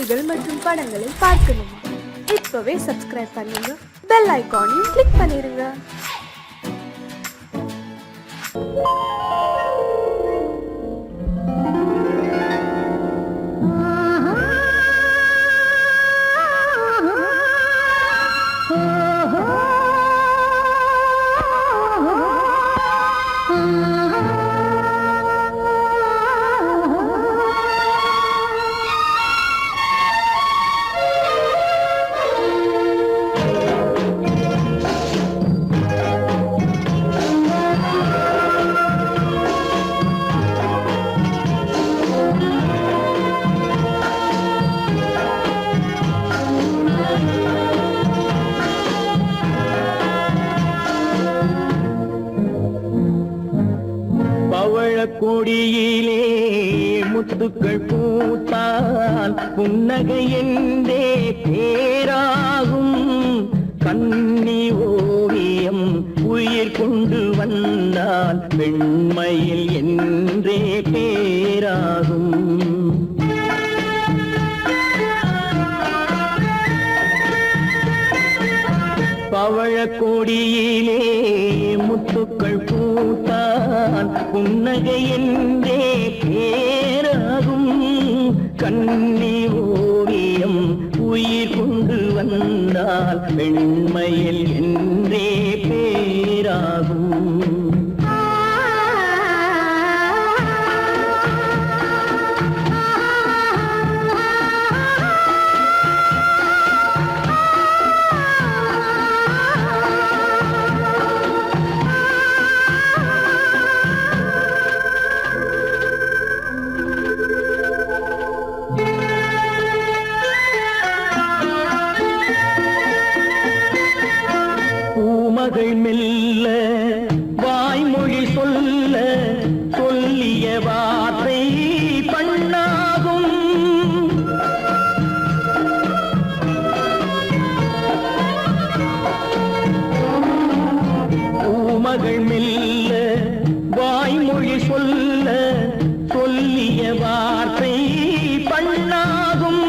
பாடல்கள் மற்றும் படங்களை பார்க்கணுமா? இப்பவே சப்ஸ்கிரைப் பண்ணுங்க, பெல் ஐகானையும் கிளிக் பண்ணிருங்க. கொடியிலே முத்துக்கள் பூத்தால் புன்னகை என்றே பேராகும். கண்ணி ஓவியம் உயிர் கொண்டு வந்தால் பெண்மையில் என்றே பேராகும். பவழக்கொடியிலே முத்துக்கள் பூத்தான் புன்னகை என்றே பேராகும். கண்ணி ஓவியம் உயிர் கொண்டு வந்தால் பெண்மையில் என்றே பேராகும். மகள் மெல்ல வாய்மொழி சொல்ல சொல்லிய வார்த்தை பண்ணாகும். பூமகள் மெல்ல வாய்மொழி சொல்ல சொல்லிய வார்த்தை பண்ணாகும்.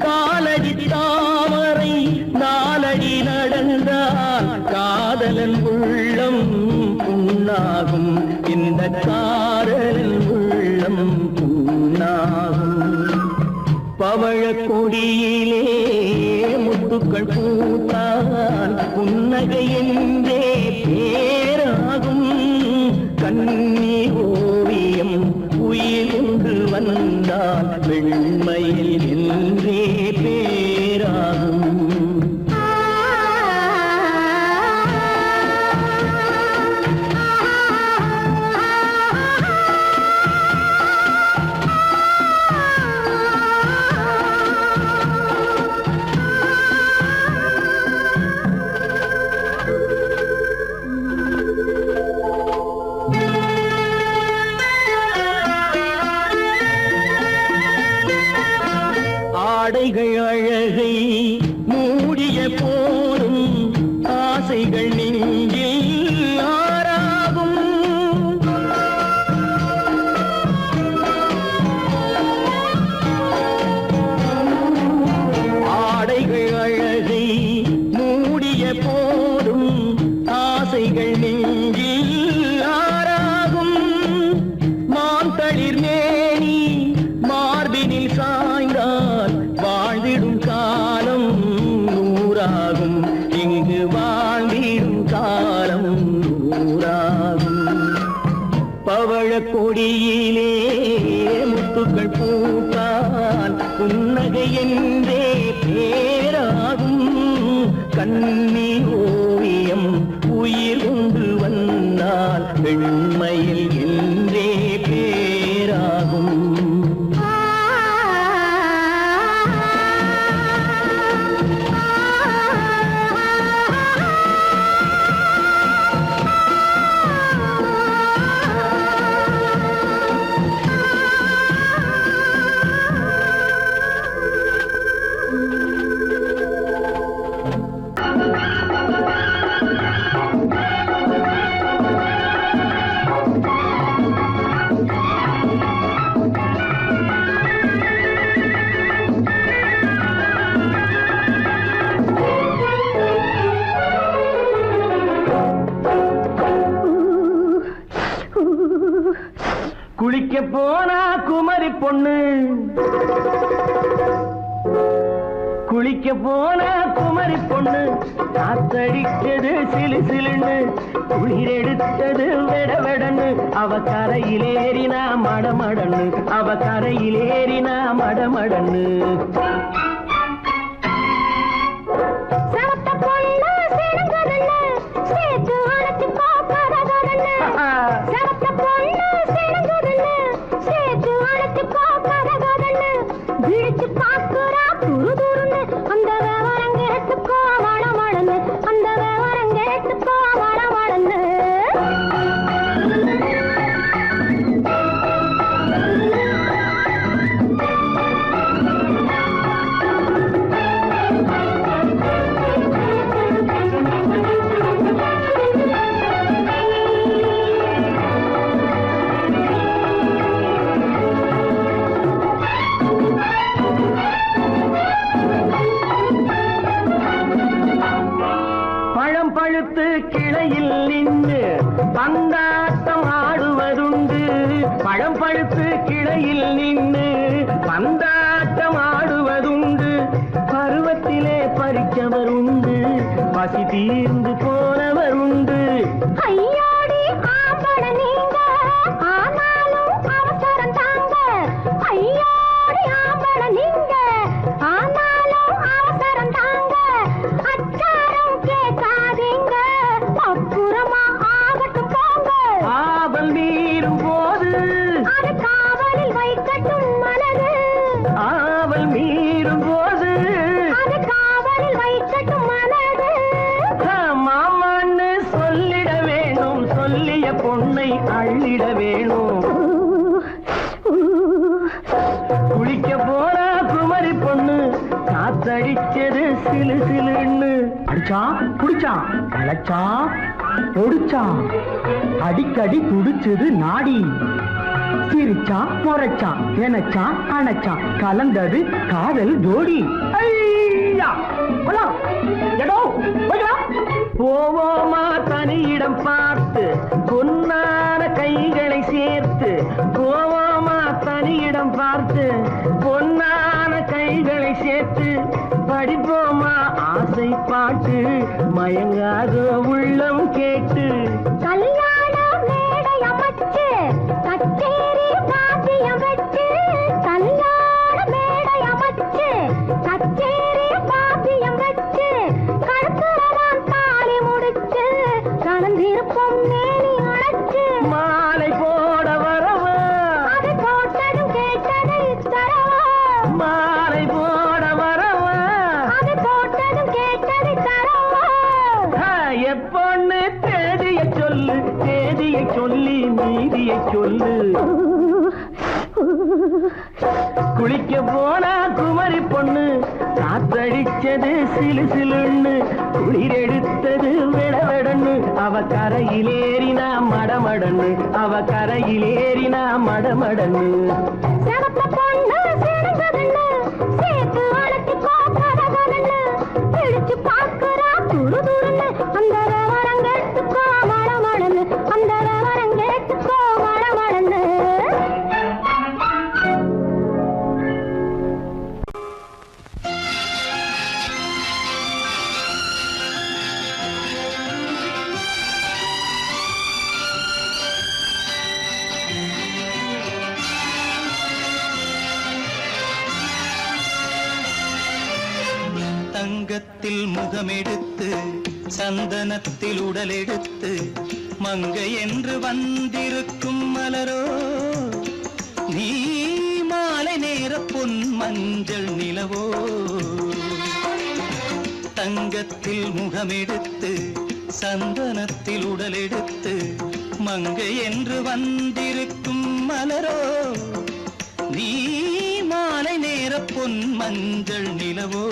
காலடி தாமரை நாலடி நடந்தால் காதலன் உள்ளம் புண்ணாகும். இந்த காதலன் உள்ளம் புண்ணாகும். பவழக்கொடியிலே முத்துக்கள் பூத்தால் புன்னகை என்றே பேராகும். கண்ணி ஓவியம் உயிர் கொண்டு வந்தால் வெண்மையில் என்றே பேராகும். ஆடைகள் அழகை மூடிய போதும் ஆசைகள் நெஞ்சில் ஆறாகும். ஆடைகள் அழகை மூடிய போதும் ஆசைகள் நெஞ்சில் ஆறாகும். மாந்தளிர் மேனி மார்பினில் சாய்ந்தால் வாழ்ந்திடும் காலம் நூறாகும். இங்கு வாழ்ந்திடும் காலம் நூறாகும். பவழக்கொடியிலே முத்துக்கள் பூத்தால் புன்னகை என்றே பேராகும். கண்ணி ஓவியம் உயிர் கொண்டு வந்தால் பெண்மையில் என்றே பேராகும். பொண்ணு குளிக்க போன குமரி பொண்ணு காத்தடிச்சது சிலு சிலுன்னு குளிர் எடுத்தது வெடவெடன்னு அவ கரையிலேறினா மடமடன்னு அவ கரையிலேறினா மடமடன்னு பழுத்து கிளையில் நின்று பந்தாட்டம் ஆடுவதுண்டு பழம் பழுத்து கிளையில் நின்று பந்தாட்டம் ஆடுவதுண்டு பருவத்திலே பறிச்சவருண்டு பசி தீர்ந்து போனவருண்டு ஐயோடி ஆம்பட நீங்க ஆனாலும் அவசரம் தாங்க ஐயோடி ஆம்பட நீங்க ஆனாலும் அவசரம் தாங்க அச்சாரம் கேட்காதீங்க அப்புறமா ஆகட்டும் போங்க ஆவல் மீறும் போது அது காவலில் வைக்கட்டும் மனது ஆவல் மீறும் போது அது காவலில் வைக்கட்டும் மனது மாமான்னு சொல்லிட வேணும் சொல்லிய பொண்ணை அள்ளிட வேணும் குளிக்க போன குமரி பொண்ணு காத்தடிச்சது சிலு சிலுன்னு அடிச்சான் குடிச்சான் அழைச்சான் ஒடிச்சான் அடிக்கடி துடிச்சது நாடி சிரிச்சான் முறைச்சான் எனச்சான் அணைச்சான் கலந்தது காதல் ஜோடி போவோமா தனியிடம் பார்த்து பொன்னான கைகளை சேர்த்து போவோமா தனியிடம் பார்த்து பொன்னான கைகளை சேர்த்து படிப்போமா ஆசை பாட்டு மயங்காத உள்ளம் கேட்டு கல்யாண மேடை அமைச்சு கச்சேரி வாத்தியம் வச்சு கல்யாண மேடை அமைச்சு கச்சேரி வாத்தியம் வச்சு கழுத்துறதான் தாலி முடிச்சு கலந்திருப்போம் மேனி அழைச்சு மாலை போட வரவா அது போட்டதும் கேட்டதை தரவா மாலை போட வரவா அது போட்டதும் கேட்டதை தரவா எப்பொண்ணு தேதியை சொல்லு தேதியை சொல்லி மீதியை சொல்லு குளிக்க போனா குமரி பொண்ணு காத்தடிச்சது சிலு சிலுன்னு குளிர் எடுத்தது வெடவெடன்னு அவ கரையிலேறினா மடமடன்னு அவ கரையிலேறினா மடமடன்னு சிவப்பு பொண்ணு சிறந்ததுன்னு சேர்த்து அழைச்சு பார்க்கறதுன்னு பிடிச்சு பார்க்கறா துரு துருன்னு அந்த விவரம் கேட்டுக்கோ மடமடன்னு அந்த விவரம் கேட்டுக்கோ மடமடன்னு தங்கத்தில் முகமெடுத்து சந்தனத்தில் உடலெடுத்து மங்கை என்று வந்திருக்கும் மலரோ நீ மாலை நேர பொன் மஞ்சள் நிலவோ தங்கத்தில் முகமெடுத்து சந்தனத்தில் உடலெடுத்து மங்கை என்று வந்திருக்கும் மலரோ நீ மாலை நேர பொன் மஞ்சள் நிலவோ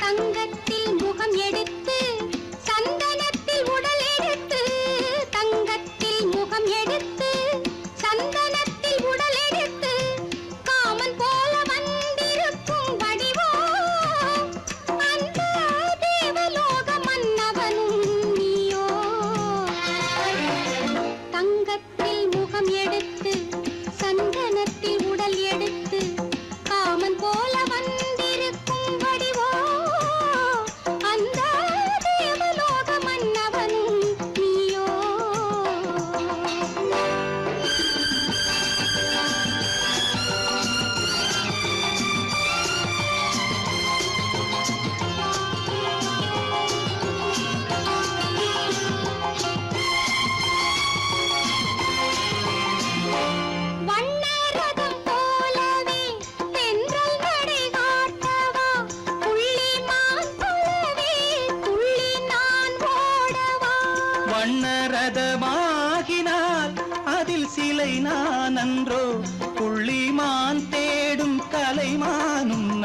தங்கத்தில் முகம் எடுத்து சந்தனத்தில் உடல் எடுத்து தங்கத்தில் முகம் எடுத்து சந்தனத்தில் உடல் எடுத்து காமன் போல வந்திருக்கும் வடிவோ அந்த தேவலோக மன்னவனும் நீயோ தங்கத்தில் முகம் எடுத்து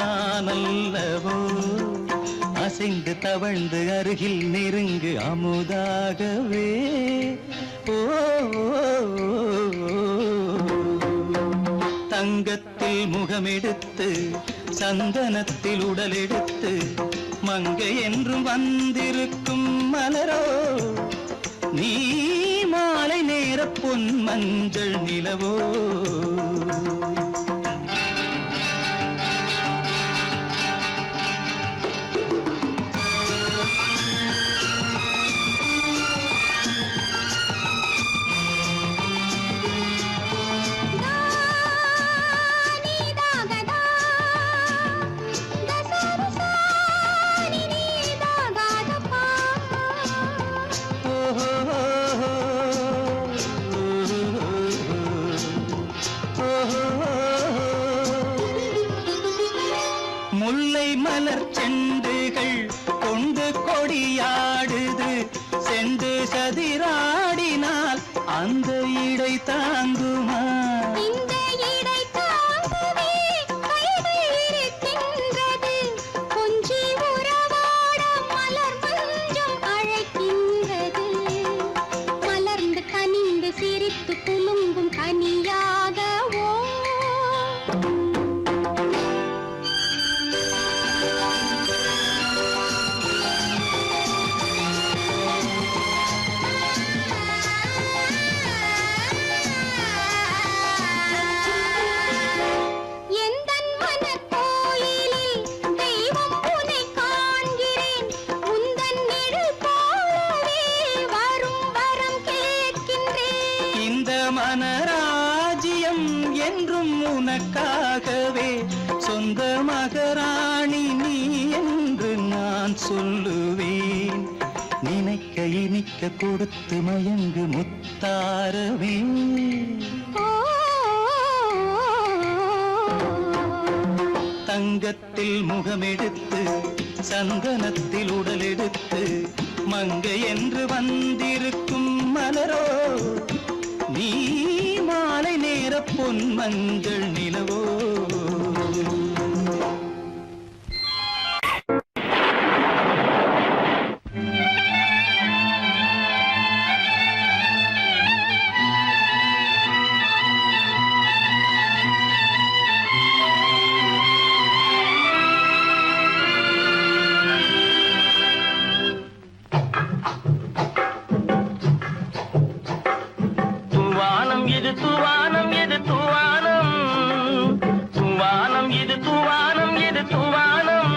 நான் அல்லவோ அசைந்து தவழ்ந்து அருகில் நெருங்கு அமுதாகவே ஓ தங்கத்தில் முகமெடுத்து சந்தனத்தில் உடலெடுத்து மங்கை என்றும் வந்திருக்கும் மலரோ நீ மாலை நேர பொன் மஞ்சள் நிலவோ முல்லை மலர் செண்டுகள் கொண்டு கொடியாடுது செண்டு சதிராடினால் அந்த இடை தாங்குமா இந்த இடை தாங்குவே கைகள் இருக்கின்றது கொஞ்சி உறவாட மலர் மஞ்சம் அழைக்கின்றது மலர்ந்து கனிந்து சிரித்து குலுங்கும் கனியாகவோ மனராஜ்யம் என்றும் உனக்காகவே சொந்த மகராணி நீ என்று நான் சொல்லுவேன் நினைக்க இனிக்க கொடுத்து மயங்கு முத்தாரவே தங்கத்தில் முகமெடுத்து சந்தனத்தில் உடலெடுத்து மங்கை என்று வந்திருக்கும் மலரோ நீ மாலை நேர பொன் மஞ்சள் நிலவோ தூவானம் இது தூவானம் தூவானம் இது தூவானம் இது தூவானம்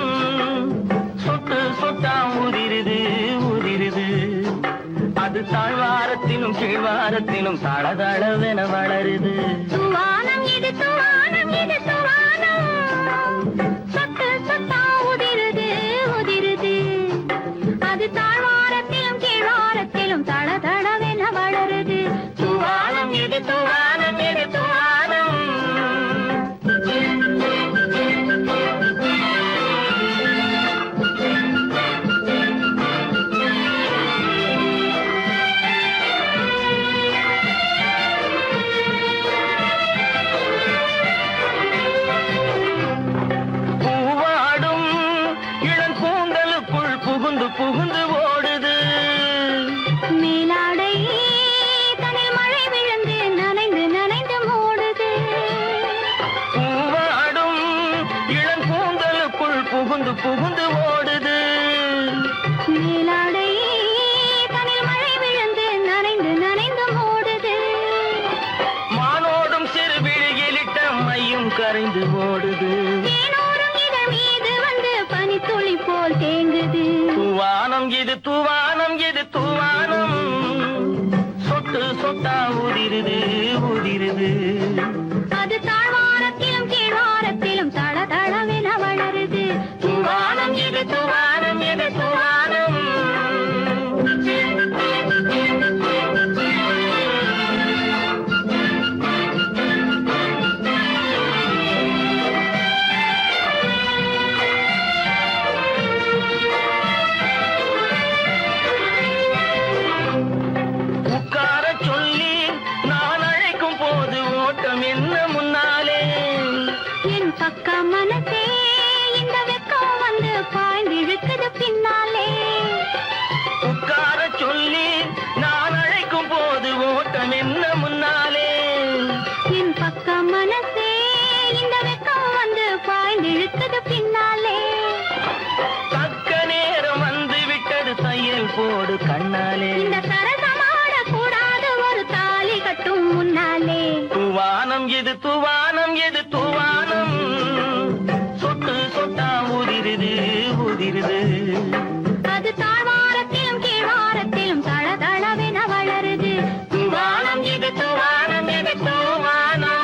சொட்டு சொட்டா உதிருது உதிருது அது தாழ்வாரத்திலும் கீழ்வாரத்திலும் தளதளவென வளருது தூவானம் இது தூவானம் இது தூவானம் சொட்டு சொட்டா உதிருது உதிருது அது தாழ்வாரத்திலும் கீழ்வாரத்திலும் தளதளவென வளருது தூவானம் இது தூவானம் இது தூவானம் பூவாடும் இளம் கூந்தலுக்குள் புகுந்து புகுந்து ஓடுது மேலாடை தனில் மழை விழுந்து நனைந்து நனைந்து மூடுது பூவாடும் இளம் கூந்தலுக்குள் புகுந்து புகுந்து ஓடுது மேலாடை தனில் மழை விழுந்து நனைந்து நனைந்து மூடுது மானோடும் சிறு விழியிலிட்ட மையும் கரைந்து ஓடுது தேனோரும் இதழ் மீது வந்து பனித்துளி போல் தேங்குது தூவானம் இது தூவானம் இது தூவானம் சொட்டு சொட்டா உதிருது உதிருது அது தாழ்வாரத்திலும் கீழ்வாரத்திலும் தளதளவென வளருது தூவானம் இது தூவானம் இது தூவானம் உட்கார சொல்லி நான் அழைக்கும் போது ஓட்டம் என்ன முன்னாலே என் பக்க மனசே பாய்ந்திழுக்குது பின்னாலே. உட்கார சொல்லி நான் அழைக்கும் போது ஓட்டம் என்ன முன்னாலே. என் பக்க மனசே இந்த வெக்கம் வந்து பாய்ந்திழுக்குது பின்னாலே. தக்க நேரம் வந்து விட்டது தையல் போடு கண்ணாலே. இந்த சரசமாட கூடாது ஒரு தாலி கட்டும் முன்னாலே. தூவானம் எது தூவானம் எது தூவானம், சொட்டு சொட்டா உதிருது உதிருது. அது தாழ்வாரத்திலும் கீழ்வாரத்திலும் தளதளவென வளருது. தூவானம் எது தூவானம் எது தூவானம்.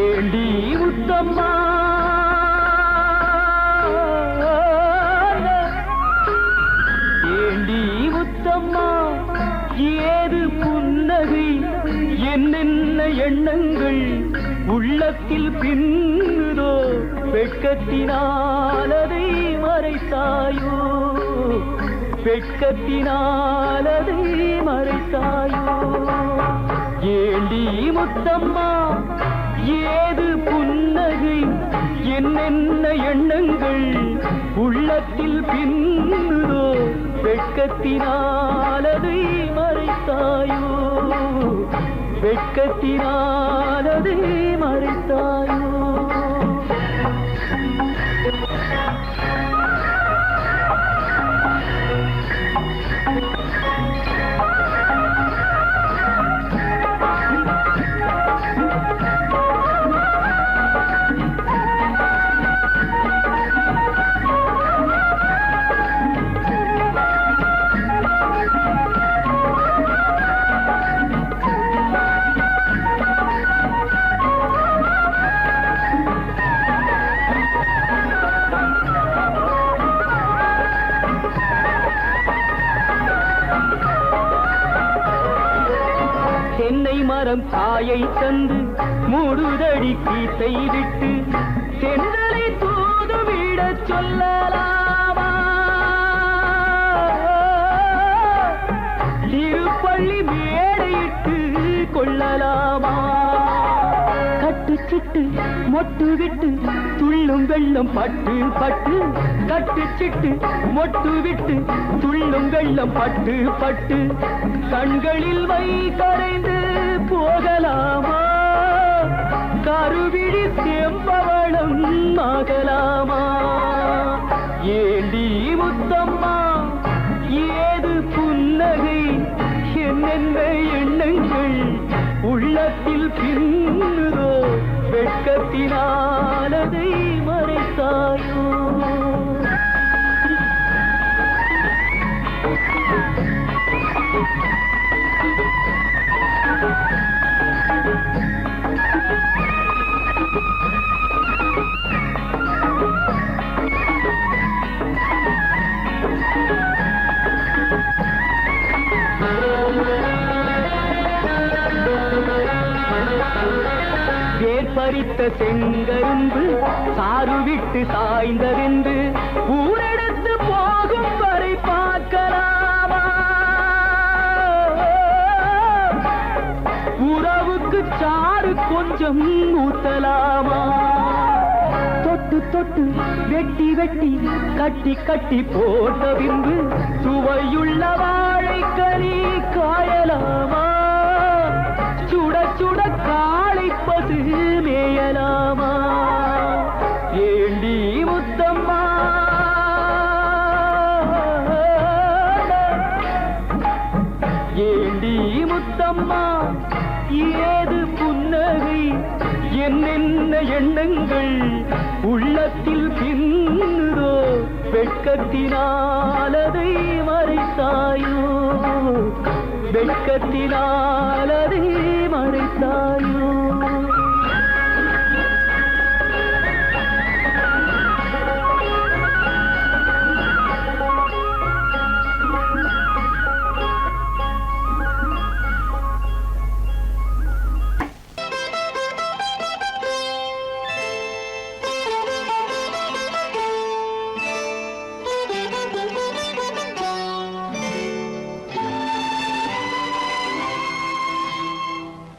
ஏண்டி முத்தம்மா ஏண்டி முத்தம்மா, ஏது புன்னகை, என்னென்ன எண்ணங்கள் உள்ளத்தில் பின்னுதோ, வெட்கத்தினால் அதை மறைத்தாயோ, வெட்கத்தினால் அதை மறைத்தாயோ. ஏண்டி முத்தம்மா, ஏது புன்னகை, என்னென்ன எண்ணங்கள் உள்ளத்தில் பின்னுதோ, வெட்கத்தினால் அதை மறைத்தாயோ, வெட்கத்தினால் அதை மறைத்தாயோ. தென்னை மரம் காயை தந்து மூடுதடி கீத்தை விட்டு, தென்றலை தூதுவிட சொல்லலாமா, திருப்பள்ளி மேடையிட்டு கொள்ளலாமா. கட்டுச்சிட்டு மொட்டு விட்டு துள்ளும் வெள்ளம் பட்டு பட்டு, கட்டுச்சிட்டு மொட்டு விட்டு துள்ளும் வெள்ளம் பட்டு பட்டு, கண்களில் வை கரைந்து போகலாமா, கருவிழி செம்பவளம் ஆகலாமா. ஏண்டி முத்தம்மா, ஏது புன்னகை, என்னென்ன எண்ணங்கள் உள்ளத்தில் பின்னுதோ, வெட்கத்தினால் அதை மறைத்தாயோ. பறித்த செங்கரும்பு சாறு விட்டு சாய்ந்ததென்று ஊரெடுத்து போகும் வரை பார்க்கலாமா, உறவுக்கு சாறு கொஞ்சம் ஊத்தலாமா. தொட்டு தொட்டு வெட்டி வெட்டி கட்டி கட்டி போட்ட பின்பு சுவையுள்ள வாழைக்கனி காயலாமா, சுட சுட காளை பசு மேயலாமா. ஏண்டி முத்தம்மா, ஏண்டி முத்தம்மா, ஏது புன்னகை, என்னென்ன எண்ணங்கள் உள்ளத்தில் பின்னுதோ, வெட்கத்தினால் அதை மறைத்தாயோ, வெட்கத்தினால் அதை மறைத்தாயோ.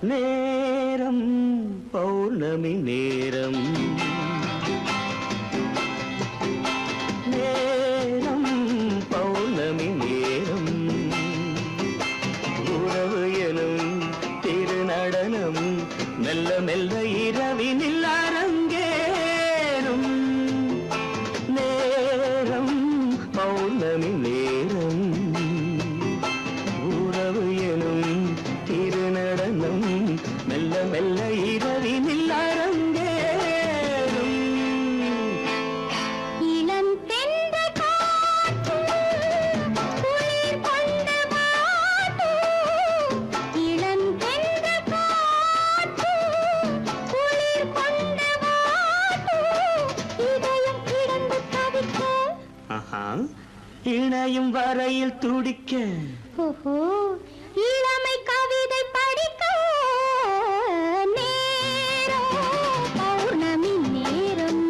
நேரம் பௌர்ணமி நேரம் நேரம் பௌர்ணமி நேரம் உறவு எனும் திருநடனம் மெல்ல மெல்ல இரவினில் அரங்கேறும் நேரம் பௌர்ணமி நேரம் உறவு எனும் திருநடனம் மெல்ல மெல்ல இரவினில் அரங்கேறும் இளம் தென்றல் காற்று குளிர் கொண்ட வாட்டு இளம் தென்றல் காற்று குளிர் கொண்ட வாட்டு இதயம் கிடந்து தவிக்க இணையும் வரையில் துடிக்க ஓஹோ இளமை கவிதை படிக்க நேரம் பௌர்ணமி நேரம்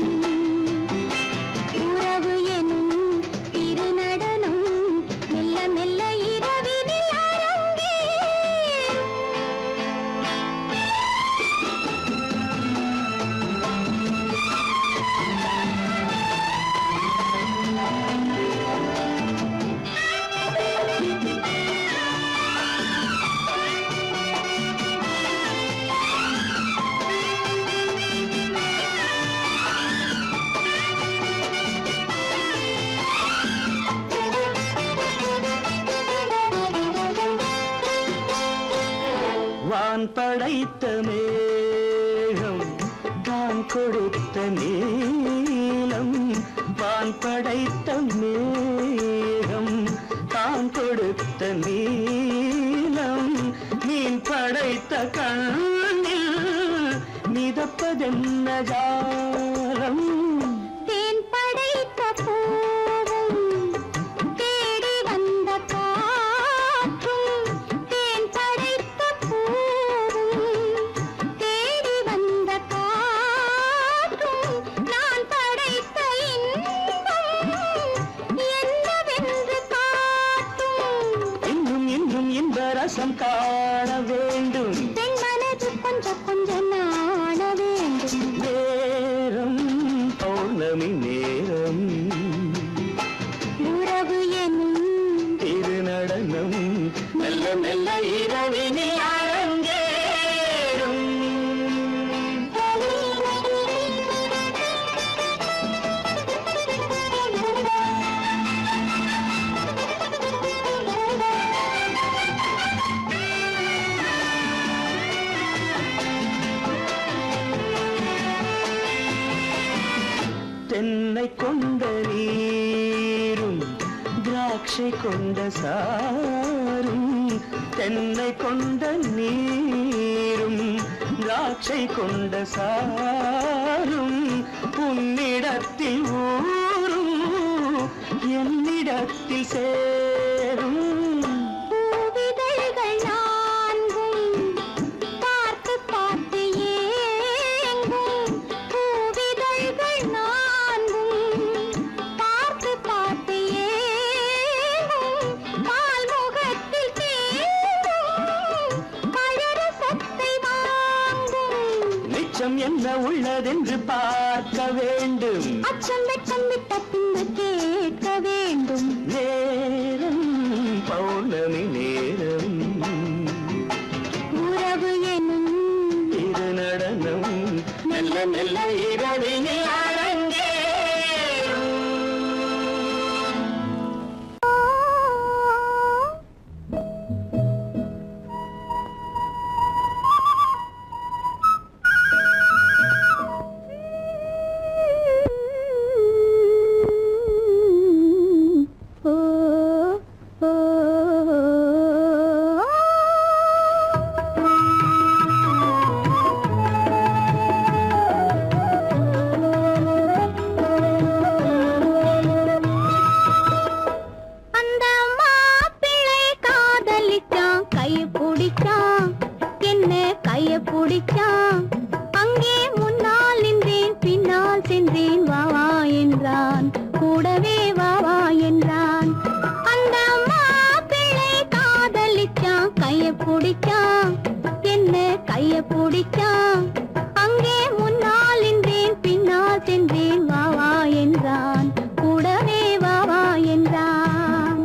உறவு எனும் திருநடனம் மெல்ல மெல்ல இரவினில் அரங்கேறும் வான் படைத்த மேகம் தான் கொடுத்த நீலம் வான் படைத்த மேகம் தான் கொடுத்த நீலம் மீன் படைத்த கண்ணில் மிதப்பதென்ன ஜாலம் தேன் படைத்த பூவும் தேடி வந்த காற்றும் தேன் படைத்த பூவும் தேடி வந்த காற்றும் நான் படைத்த இன்பம் என்னவென்று காட்டும் இன்னும் இன்னும் இன்ப ரசம் காண வேண்டும் பெண் மனது கொஞ்சம் கொஞ்சம் நாண வேண்டும் நேரம் பௌர்ணமி நேரம் உறவு எனும் திருநடனம் மெல்ல மெல்ல இரவினில் அரங்கேறும் தென்னை கொண்ட நீரும் திராட்சை கொண்ட சாரும் தென்னை கொண்ட நீரும் திராட்சை கொண்ட சாரும் உன்னிடத்தில் ஊரும் என்னிடத்தில் சேரும் பூவிதழ்கள் நான்கும் பார்த்து பார்த்து ஏங்கும் பூவிதழ்கள் நான்கும் பார்த்து பார்த்து ஏங்கும் பால்முகத்தில் தேங்கும் பழரசத்தை வாங்கும் மிச்சம் என்ன உள்ளதென்று பார்க்க வேண்டும் அச்சம் வெட்கம் விட்ட பின்பு கேட்க வேண்டும் நேரம் பௌர்ணமி நேரம் உறவு எனும் திருநடனம் மெல்ல மெல்ல இரவினில் அரங்கேறும் அந்த மாப்பிள்ளை காதலிச்சான் கைய பிடிச்சான் என்ன கைய பிடிச்சான் அங்கே முன்னால் நின்றேன் பின்னால் சென்றேன் வா வா என்றான் கூடவே வா வா என்றான் அந்த மாப்பிள்ளை காதலிச்சான் கைய பிடிச்சான் என்ன என்ன கைய பிடிச்சான் அங்கே முன்னால் நின்றேன் பின்னால் சென்றேன் வா வா என்றான் கூடவே வா வா என்றான்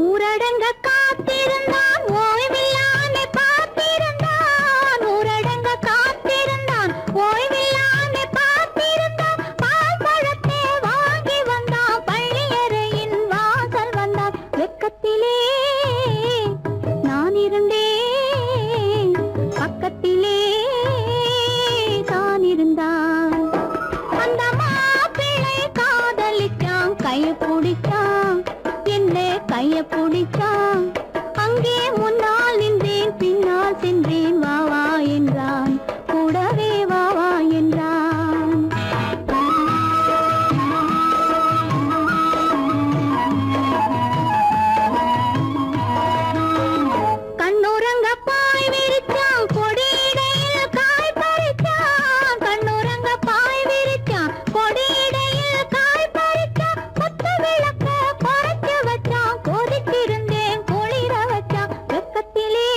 ஊரடங்க காத்திருந்தான் ஓய்வில்லாமே பார்த்திருந்தான் ஊரடங்க காத்திருந்தான் ஓய்வில்லாமே பார்த்திருந்தான் பால் பழத்தை வாங்கி வந்தான் பள்ளியறையின் வாசல் வந்தான் வெக்கத்திலே நான் இருந்தேன் பக்கத்திலே தான் இருந்தான் அந்த மாப்பிள்ளை காதலிச்சான் கைய பிடிச்சான் என்ன கைய பிடிச்சான் அங்கே முன்னால் நின்றேன் பின்னால் சென்றேன் வா வா என்றான் கூடவே வா வா என்றான் கண்ணுறங்க பாய் விரிச்சான் கொடியிடையில் காய் பறிச்சான் கண்ணுறங்க பாய் விரிச்சான் கொடியிடையில் காய் பறிச்சான் கொத்து விளக்க குறைச்சு வச்சான் கொதித்திருந்தேன் குளிர வச்சான் வெக்கத்திலே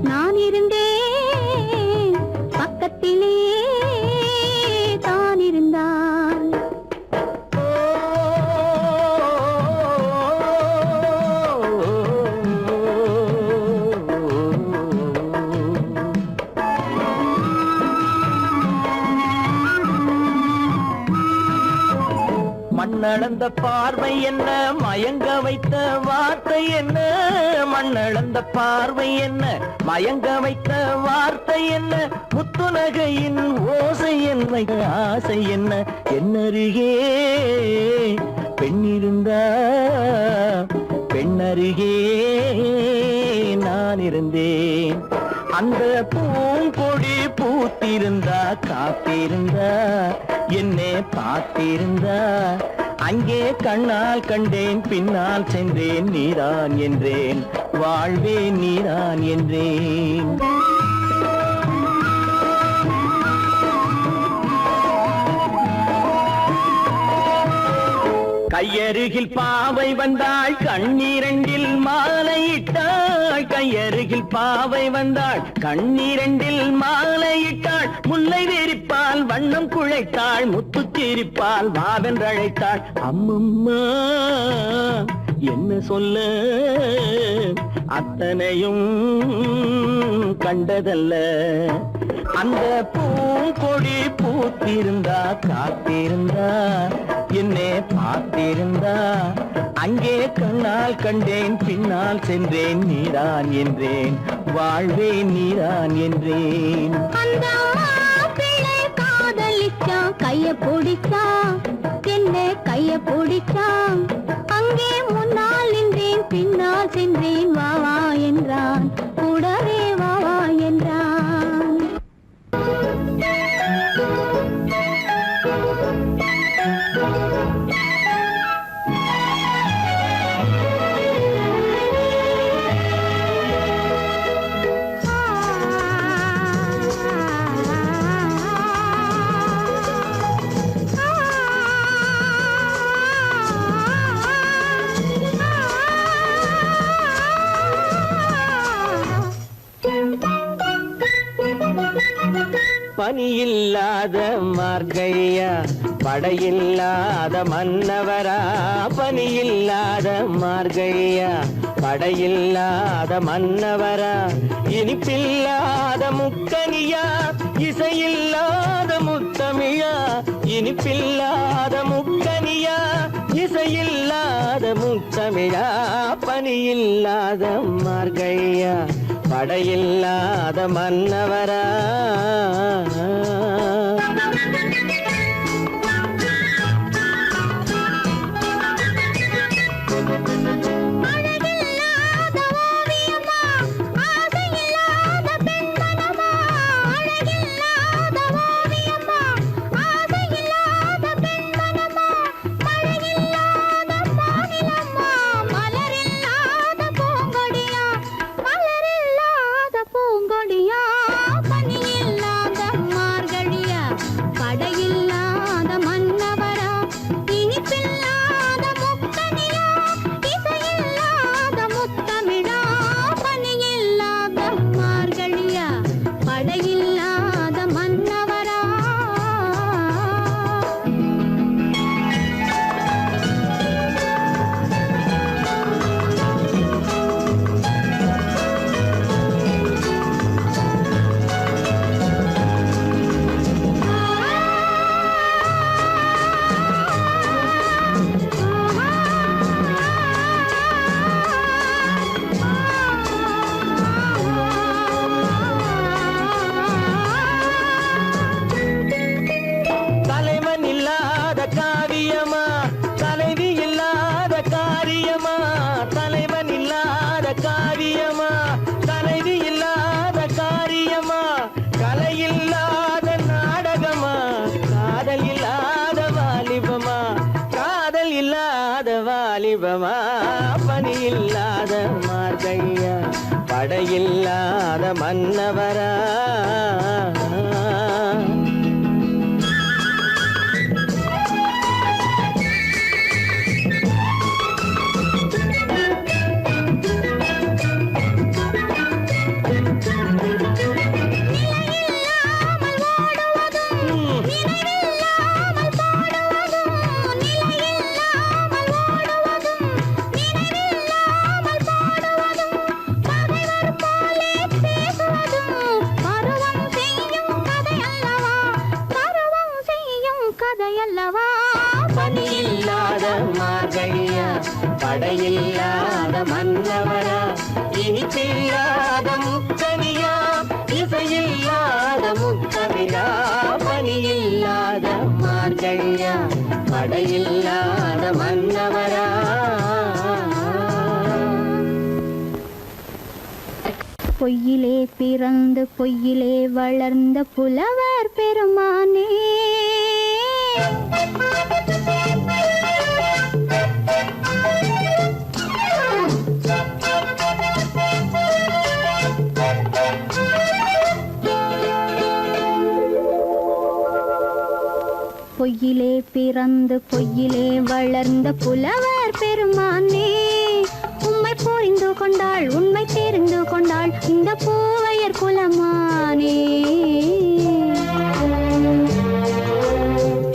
நான் இருந்தேன் பக்கத்திலே தான் இருந்தான் மண்ணளந்த பார்வை என்ன மயங்க வைத்த வார்த்தை என்ன மண்ணளந்த பார்வை என்ன மயங்க வைத்த வார்த்தை என்ன முத்துநகையின் ஓசை என்ன ஆசை என்ன என்னருகே பெண்ணிருந்தா பெண்ணருகே நான் இருந்தேன் அந்த பூங்கொடி பூத்திருந்தா காத்திருந்தா என்னை பார்த்திருந்தா அங்கே கண்ணால் கண்டேன் பின்னால் சென்றேன் நீதான் என்றேன் வாழ்வே நீதான் என்றேன் கையருகில் பாவை வந்தாள் கண்ணீரண்டில் மாலையிட்டாள் கையருகில் பாவை வந்தாள் கண்ணீரண்டில் மாலையிட்டாள் முல்லை வெறிப்பால் வண்ணம் குழைத்தாள் முத்து சிரிப்பால் வாவென்றழைத்தாள் அம்மம்மா என்ன சொல்ல அத்தனையும் கண்டதல்ல அந்த பூங்கொடி பூத்திருந்தா காத்திருந்தா என்னை பார்த்திருந்தா அங்கே கண்ணால் கண்டேன் பின்னால் சென்றேன் நீதான் என்றேன் வாழ்வே நீதான் என்றேன் அந்த மாப்பிள்ளை காதலிச்சான் கைய பிடிச்சான் என்ன கைய பிடிச்சான் அங்கே முன்னால் நின்றேன் பின்னால் சென்றேன் வா வா என்றான் கூடவே வா வா என்றான் பனியில்லாத மார்கழியா படையில்லாத மன்னவரா பனியில்லாத மார்கழியா படையில்லாத மன்னவரா இனிப்பில்லாத முக்கனியா இசையில்லாத முத்தமிழா இனிப்பில்லாத முக்கனியா இசையில்லாத முத்தமிழா பனியில்லாத மார்கழியா படையில்லாத மன்னவரா அழகில்லாத ஓவியமா ஆசையில்லாத பெண்மனமா அழகில்லாத ஓவியமா ஆசையில்லாத பெண்மனமா மழையில்லாத வானிலம்மா மலரில்லாத பூங்கொடி ஓவியமா தலைவன் இல்லாத காவியமா தலைவி இல்லாத காரியமா கலை இல்லாத நாடகமா காதல் இல்லாத வாலிபமா காதல் இல்லாத வாலிபமா பணி இல்லாத மார்கழியா படையில்லாத மன்னவரா பணியில்லாத மார்கழியா படையில்லாத மன்னவரா இனிப்பில்லாத முக்கனியா இசையில்லாத முக்கவிரா பணியில்லாத மார்கழியா படையில்லாத மன்னவரா பொய்யிலே பிறந்து பொய்யிலே வளர்ந்த புலவர் பெருமானே பொய்யிலே பிறந்து பொய்யிலே வளர்ந்த புலவர் பெருமானே உம்மை புரிந்து கொண்டாள் உண்மை தெரிந்து கொண்டாள் இந்த பூவையர் குலமானே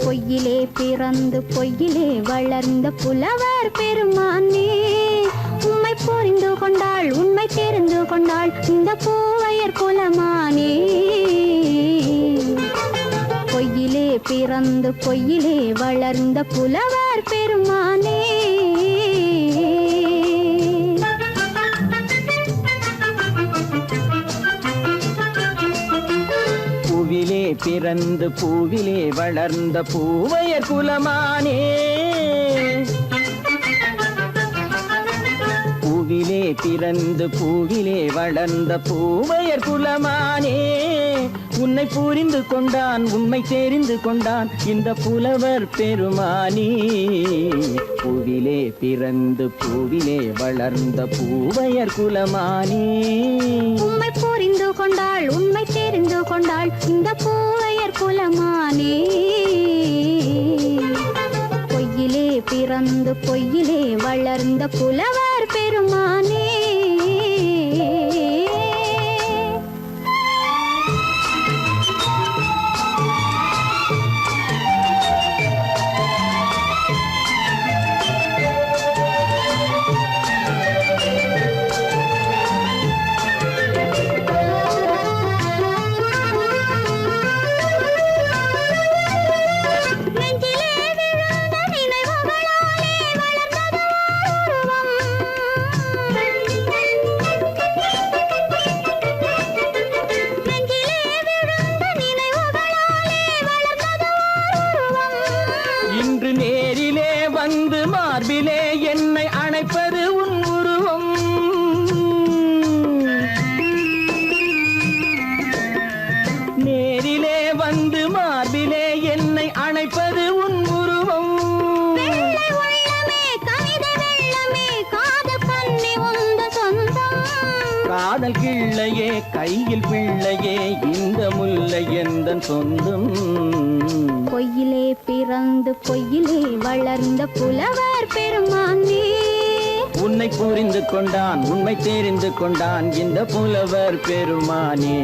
பொய்யிலே பிறந்து பொய்யிலே வளர்ந்த புலவர் பெருமானே உம்மை புரிந்து கொண்டாள் உண்மை தெரிந்து கொண்டாள் இந்த பூவையர் குலமானே பொய்யிலே பிறந்து பொய்யிலே வளர்ந்த புலவர் பெருமானே பூவிலே பிறந்து பூவிலே வளர்ந்த பூவையர் குலமானே பூவிலே பிறந்து பூவிலே வளர்ந்த பூவையர் குலமானே உன்னை புரிந்து கொண்டான் உண்மை தெரிந்து கொண்டான் இந்த புலவர் பெருமானே பூவிலே பிறந்து பூவிலே வளர்ந்த பூவையர் குலமானே உம்மை புரிந்து கொண்டாள் உண்மை தெரிந்து கொண்டாள் இந்த பூவையர் குலமானே பொய்யிலே பிறந்து பொய்யிலே வளர்ந்த புலவர் பெருமானே மார்பிலே என்னை அணைப்பது உன் உருவம் நேரிலே வந்து மார்பிலே என்னை அணைப்பது உன் உருவம் காதல் கிள்ளையே கையில் பிள்ளையே இந்த முல்லை எந்தன் சொந்தம் பொய்யிலே பிறந்து பொய்யிலே வளர்ந்த புலவர் பெருமானே உன்னை புரிந்து கொண்டான் உண்மை தெரிந்து கொண்டான் இந்த புலவர் பெருமானே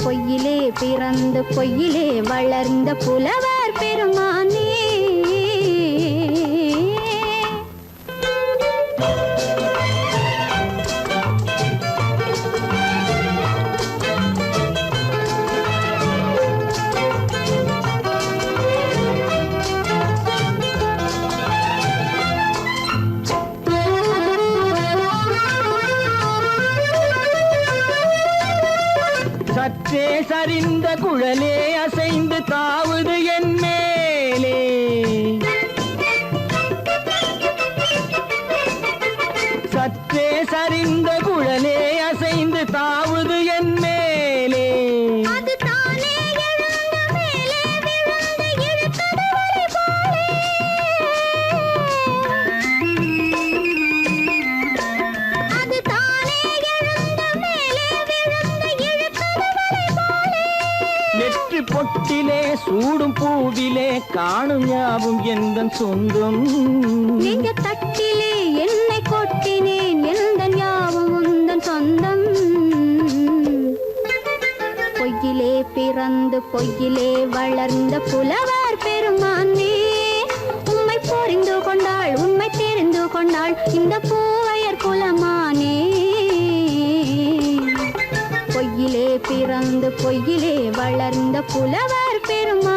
பொய்யிலே பிறந்து பொய்யிலே வளர்ந்த புலவர் பெருமானே சற்றே சரிந்த குழலே அசைந்து தாவுது என் மேலே சூடும் பூவிலே காணும் யாவும் எந்தன் சொந்தம். நெஞ்ச தட்டிலே என்னை கொட்டினேன் எந்தன் யாவும் உந்தன் சொந்தம். பொய்யிலே பிறந்து பொய்யிலே வளர்ந்த புலவர் பெருமானே, உம்மை புரிந்து கொண்டாள் உண்மை தெரிந்து கொண்டாள் இந்த பூவையர் குலமானே. பொய்யிலே பிறந்து பொய்யிலே வளர்ந்த புலவர் பெருமானே.